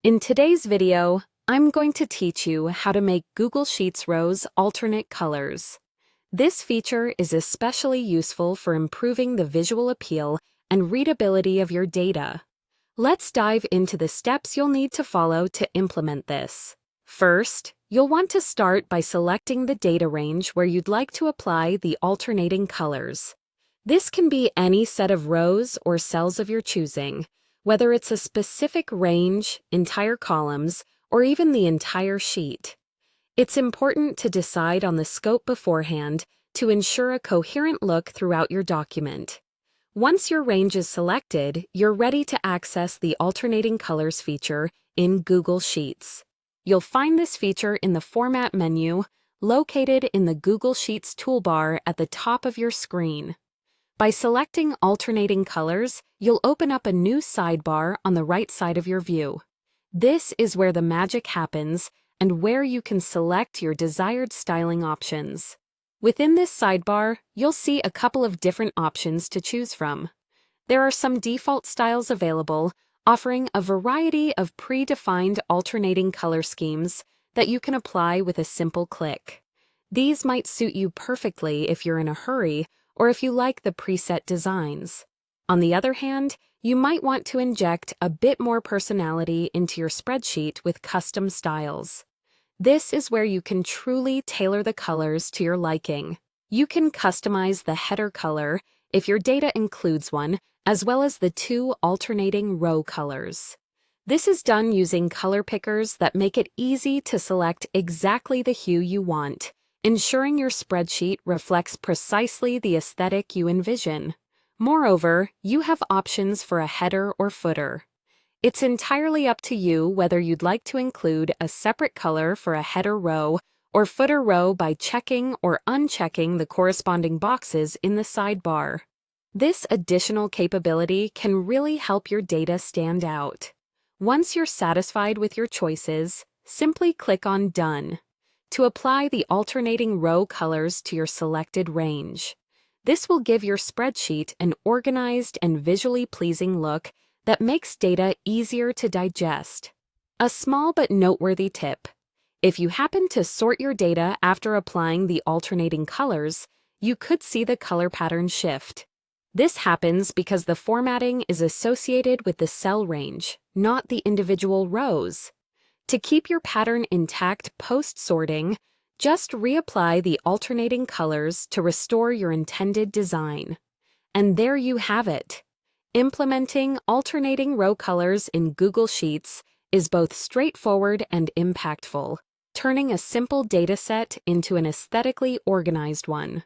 In today's video, I'm going to teach you how to make Google Sheets rows alternate colors. This feature is especially useful for improving the visual appeal and readability of your data. Let's dive into the steps you'll need to follow to implement this. First, you'll want to start by selecting the data range where you'd like to apply the alternating colors. This can be any set of rows or cells of your choosing, whether it's a specific range, entire columns, or even the entire sheet. It's important to decide on the scope beforehand to ensure a coherent look throughout your document. Once your range is selected, you're ready to access the Alternating Colors feature in Google Sheets. You'll find this feature in the Format menu, located in the Google Sheets toolbar at the top of your screen. By selecting Alternating Colors, you'll open up a new sidebar on the right side of your view. This is where the magic happens and where you can select your desired styling options. Within this sidebar, you'll see a couple of different options to choose from. There are some default styles available, offering a variety of predefined alternating color schemes that you can apply with a simple click. These might suit you perfectly if you're in a hurry or if you like the preset designs. On the other hand, you might want to inject a bit more personality into your spreadsheet with custom styles. This is where you can truly tailor the colors to your liking. You can customize the header color if your data includes one, as well as the two alternating row colors. This is done using color pickers that make it easy to select exactly the hue you want, ensuring your spreadsheet reflects precisely the aesthetic you envision. Moreover, you have options for a header or footer. It's entirely up to you whether you'd like to include a separate color for a header row or footer row by checking or unchecking the corresponding boxes in the sidebar. This additional capability can really help your data stand out. Once you're satisfied with your choices, simply click on Done to apply the alternating row colors to your selected range. This will give your spreadsheet an organized and visually pleasing look that makes data easier to digest. A small but noteworthy tip: if you happen to sort your data after applying the alternating colors, you could see the color pattern shift. This happens because the formatting is associated with the cell range, not the individual rows. To keep your pattern intact post-sorting, just reapply the alternating colors to restore your intended design. And there you have it. Implementing alternating row colors in Google Sheets is both straightforward and impactful, turning a simple dataset into an aesthetically organized one.